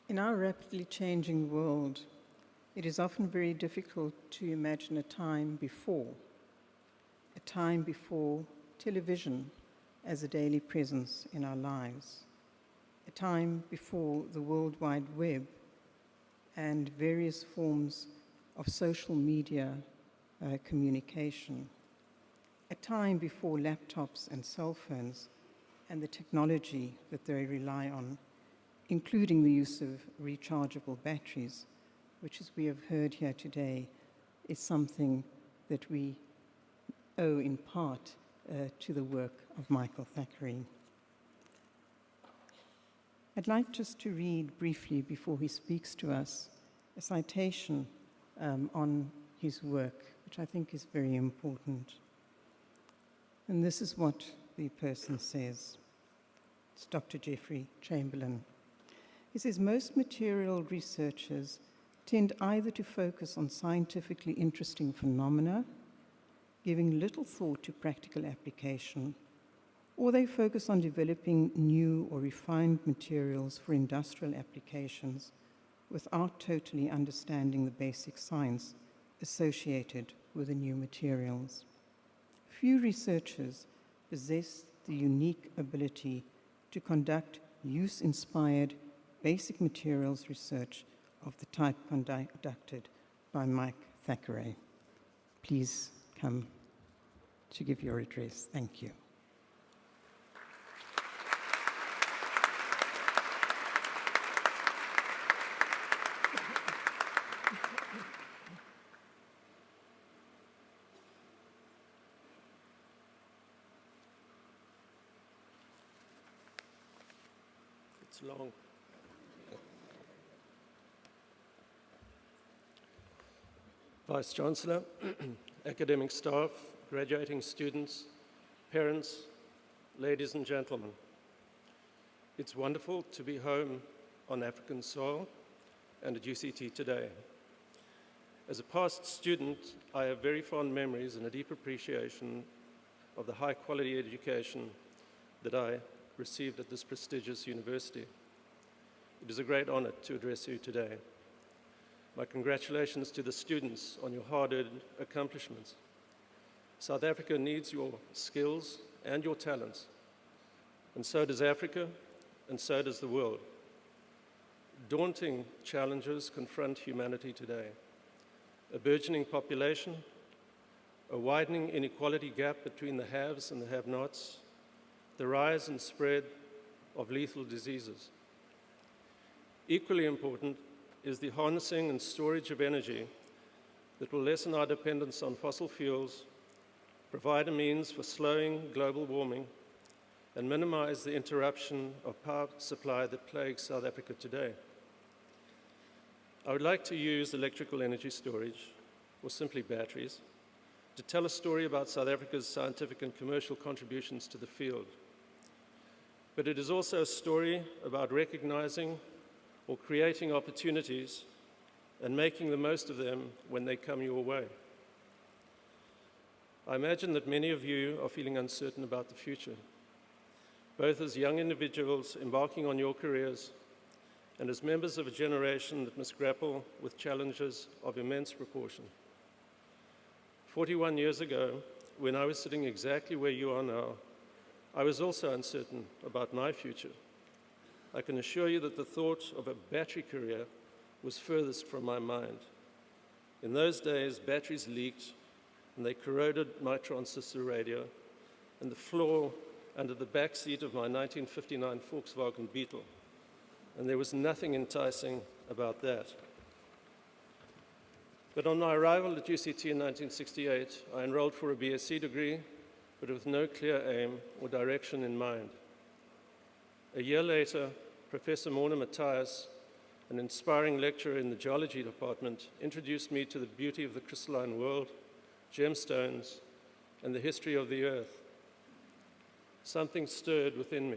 In our rapidly changing world, it is often very difficult to imagine a time before television as a daily presence in our lives, a time before the World Wide Web and various forms of social media communication, a time before laptops and cell phones and the technology that they rely on, including the use of rechargeable batteries, which, as we have heard here today, is something that we owe in part to the work of Michael Thackeray. I'd like just to read briefly, before he speaks to us, a citation on his work, which I think is very important. And this is what the person says. It's Dr. Jeffrey Chamberlain. He says, most material researchers tend either to focus on scientifically interesting phenomena, giving little thought to practical application, or they focus on developing new or refined materials for industrial applications without totally understanding the basic science associated with the new materials. Few researchers possess the unique ability to conduct use-inspired basic materials research of the type conducted by Mike Thackeray. Please come to give your address. Thank you. It's long. Vice Chancellor, academic staff, graduating students, parents, ladies and gentlemen. It's wonderful to be home on African soil and at UCT today. As a past student, I have very fond memories and a deep appreciation of the high-quality education that I received at this prestigious university. It is a great honor to address you today. My congratulations to the students on your hard-earned accomplishments. South Africa needs your skills and your talents, and so does Africa, and so does the world. Daunting challenges confront humanity today. A burgeoning population, a widening inequality gap between the haves and the have-nots, the rise and spread of lethal diseases. Equally important is the harnessing and storage of energy that will lessen our dependence on fossil fuels, provide a means for slowing global warming, and minimize the interruption of power supply that plagues South Africa today. I would like to use electrical energy storage, or simply batteries, to tell a story about South Africa's scientific and commercial contributions to the field. But it is also a story about recognizing or creating opportunities and making the most of them when they come your way. I imagine that many of you are feeling uncertain about the future, both as young individuals embarking on your careers and as members of a generation that must grapple with challenges of immense proportion. 41 years ago, when I was sitting exactly where you are now, I was also uncertain about my future. I can assure you that the thought of a battery career was furthest from my mind. In those days, batteries leaked and they corroded my transistor radio and the floor under the back seat of my 1959 Volkswagen Beetle. And there was nothing enticing about that. But on my arrival at UCT in 1968, I enrolled for a BSc degree, but with no clear aim or direction in mind. A year later, Professor Morna Matthias, an inspiring lecturer in the geology department, introduced me to the beauty of the crystalline world, gemstones, and the history of the earth. Something stirred within me.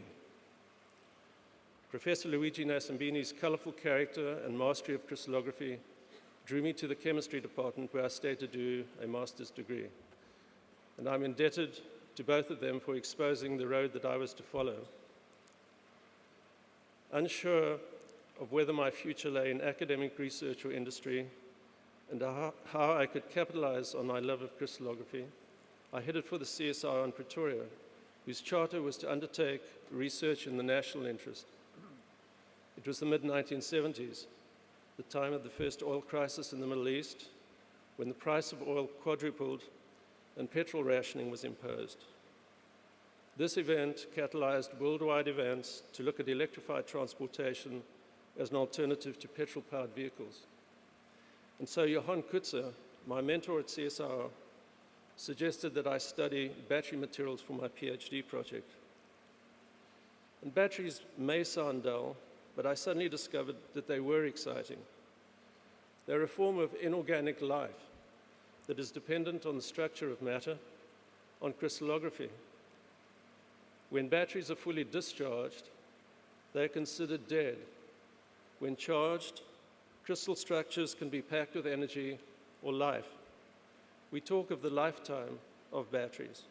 Professor Luigi Nascimbini's colorful character and mastery of crystallography drew me to the chemistry department, where I stayed to do a master's degree. And I'm indebted to both of them for exposing the road that I was to follow. Unsure of whether my future lay in academic research or industry, and how I could capitalize on my love of crystallography, I headed for the CSIR in Pretoria, whose charter was to undertake research in the national interest. It was the mid-1970s, the time of the first oil crisis in the Middle East, when the price of oil quadrupled and petrol rationing was imposed. This event catalyzed worldwide events to look at electrified transportation as an alternative to petrol-powered vehicles. And so Johann Kutzer, my mentor at CSIR, suggested that I study battery materials for my PhD project. And batteries may sound dull, but I suddenly discovered that they were exciting. They're a form of inorganic life that is dependent on the structure of matter, on crystallography. When batteries are fully discharged, they are considered dead. When charged, crystal structures can be packed with energy or life. We talk of the lifetime of batteries.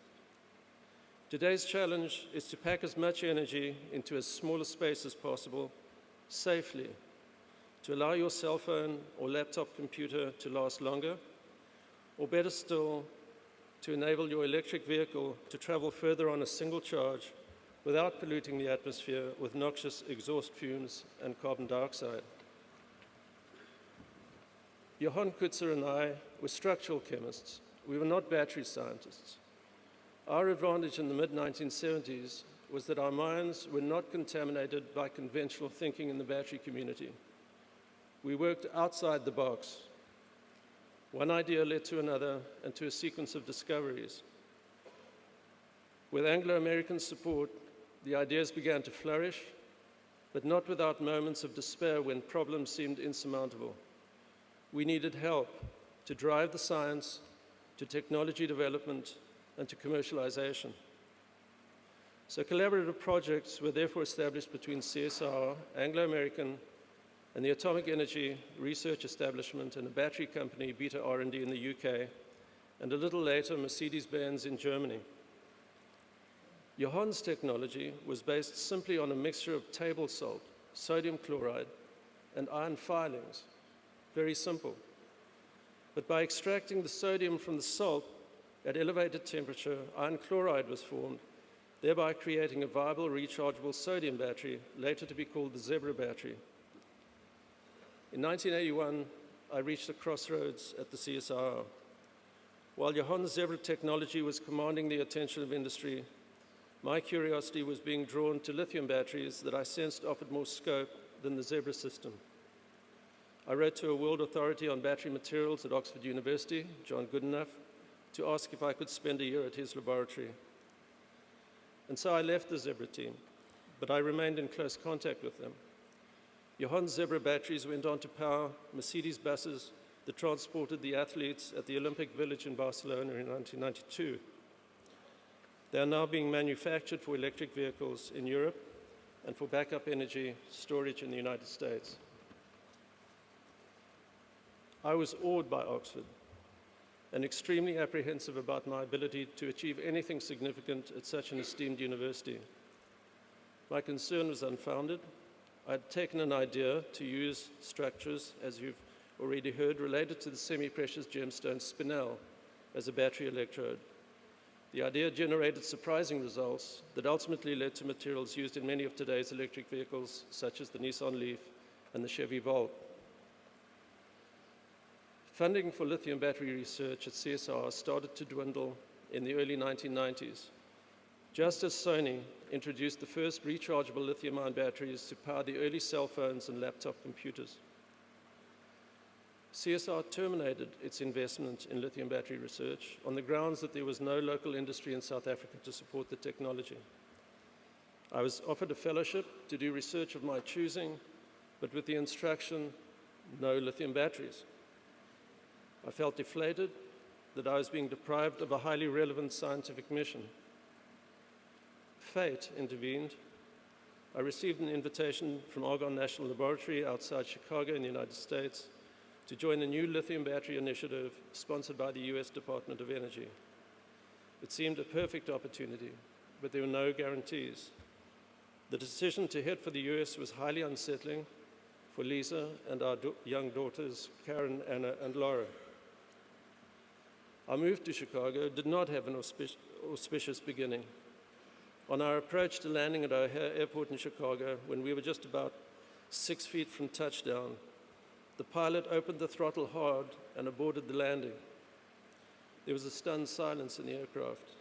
Today's challenge is to pack as much energy into as small a space as possible, safely, to allow your cell phone or laptop computer to last longer, or better still, to enable your electric vehicle to travel further on a single charge without polluting the atmosphere with noxious exhaust fumes and carbon dioxide. Johann Kutzer and I were structural chemists. We were not battery scientists. Our advantage in the mid-1970s was that our minds were not contaminated by conventional thinking in the battery community. We worked outside the box. One idea led to another and to a sequence of discoveries. With Anglo-American support, the ideas began to flourish, but not without moments of despair when problems seemed insurmountable. We needed help to drive the science, to technology development, and to commercialization. So collaborative projects were therefore established between CSIR, Anglo-American, and the Atomic Energy Research Establishment and a battery company, Beta R&D in the UK, and a little later, Mercedes-Benz in Germany. Johann's technology was based simply on a mixture of table salt, sodium chloride, and iron filings. Very simple. But by extracting the sodium from the salt at elevated temperature, iron chloride was formed, thereby creating a viable rechargeable sodium battery, later to be called the Zebra battery. In 1981, I reached a crossroads at the CSIR. While Johann's Zebra technology was commanding the attention of industry, my curiosity was being drawn to lithium batteries that I sensed offered more scope than the Zebra system. I wrote to a world authority on battery materials at Oxford University, John Goodenough, to ask if I could spend a year at his laboratory. And so I left the Zebra team, but I remained in close contact with them. Johann's Zebra batteries went on to power Mercedes buses that transported the athletes at the Olympic Village in Barcelona in 1992. They are now being manufactured for electric vehicles in Europe and for backup energy storage in the United States. I was awed by Oxford and extremely apprehensive about my ability to achieve anything significant at such an esteemed university. My concern was unfounded. I had taken an idea to use structures, as you've already heard, related to the semi-precious gemstone spinel as a battery electrode. The idea generated surprising results that ultimately led to materials used in many of today's electric vehicles, such as the Nissan Leaf and the Chevy Volt. Funding for lithium battery research at CSIR started to dwindle in the early 1990s, just as Sony introduced the first rechargeable lithium-ion batteries to power the early cell phones and laptop computers. CSIR terminated its investment in lithium battery research on the grounds that there was no local industry in South Africa to support the technology. I was offered a fellowship to do research of my choosing, but with the instruction, no lithium batteries. I felt deflated that I was being deprived of a highly relevant scientific mission. Fate intervened. I received an invitation from Argonne National Laboratory outside Chicago in the United States to join a new lithium battery initiative sponsored by the US Department of Energy. It seemed a perfect opportunity, but there were no guarantees. The decision to head for the US was highly unsettling, for Lisa and our young daughters, Karen, Anna, and Laura. Our move to Chicago did not have an auspicious beginning. On our approach to landing at O'Hare Airport in Chicago, when we were just about 6 feet from touchdown, the pilot opened the throttle hard and aborted the landing. There was a stunned silence in the aircraft.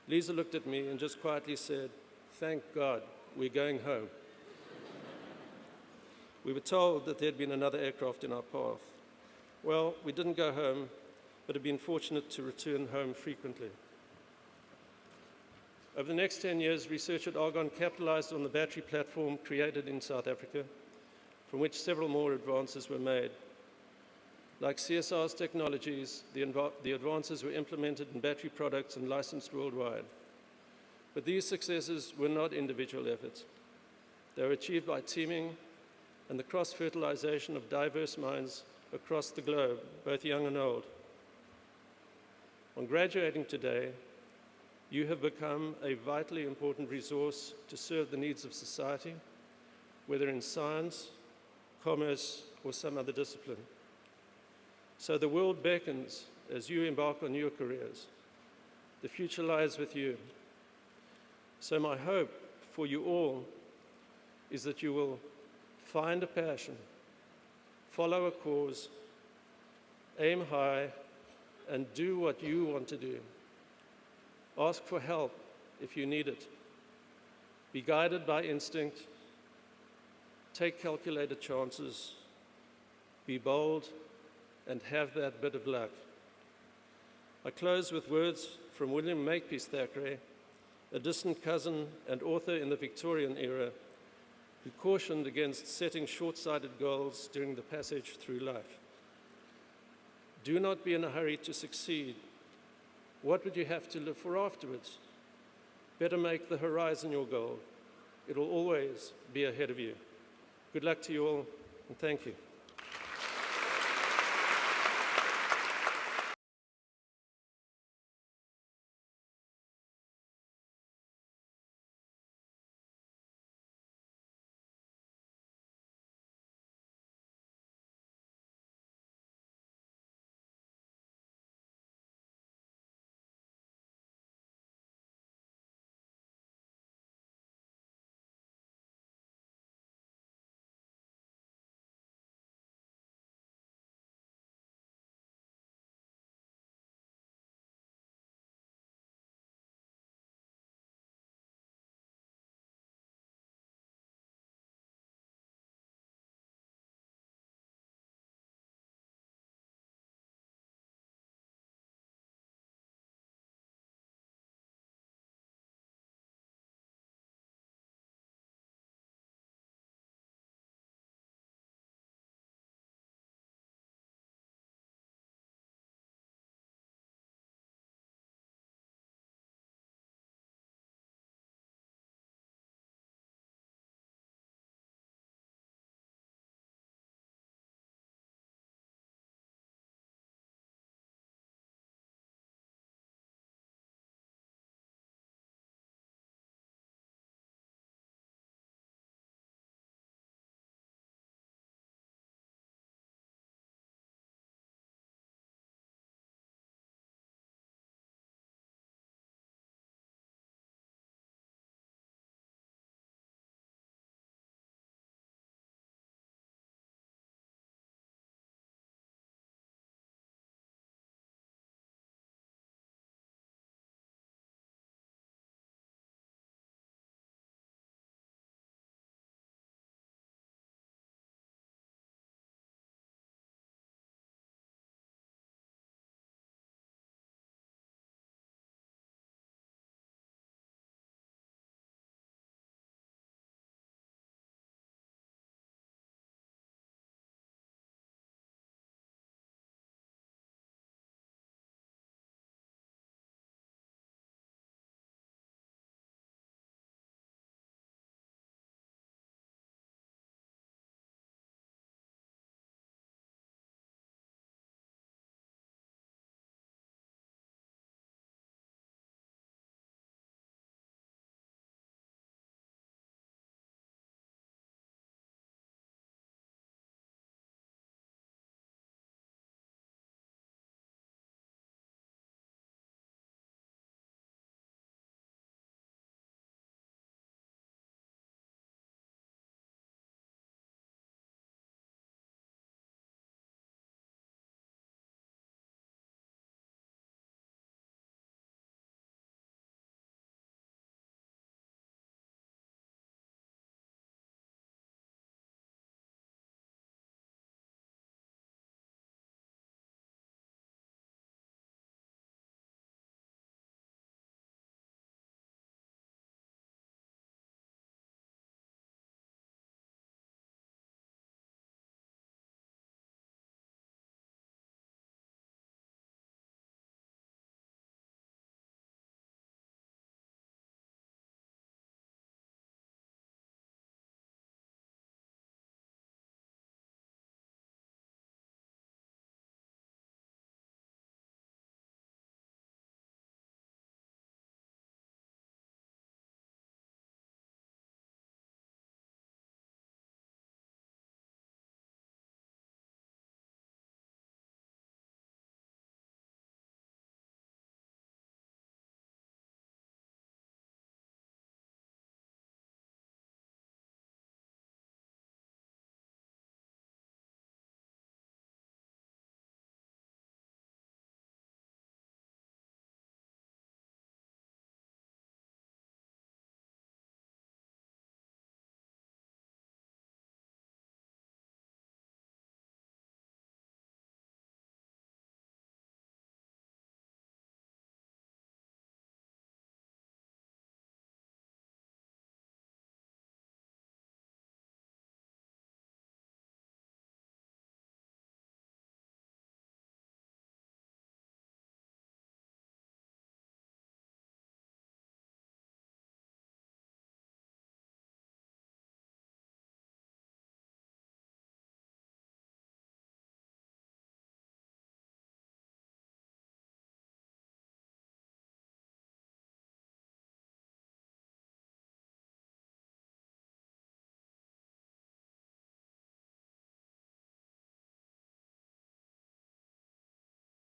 Lisa looked at me and just quietly said, "Thank God, we're going home." We were told that there had been another aircraft in our path. Well, we didn't go home, but have been fortunate to return home frequently. Over the next 10 years, research at Argonne capitalized on the battery platform created in South Africa, from which several more advances were made. Like CSR's technologies, the advances were implemented in battery products and licensed worldwide. But these successes were not individual efforts. They were achieved by teaming and the cross-fertilization of diverse minds across the globe, both young and old. On graduating today, you have become a vitally important resource to serve the needs of society, whether in science, commerce, or some other discipline. So the world beckons as you embark on your careers. The future lies with you. So my hope for you all is that you will find a passion, follow a cause, aim high, and do what you want to do. Ask for help if you need it. Be guided by instinct. Take calculated chances. Be bold and have that bit of luck. I close with words from William Makepeace Thackeray, a distant cousin and author in the Victorian era, who cautioned against setting short-sighted goals during the passage through life. Do not be in a hurry to succeed. What would you have to live for afterwards? Better make the horizon your goal. It will always be ahead of you. Good luck to you all, and thank you.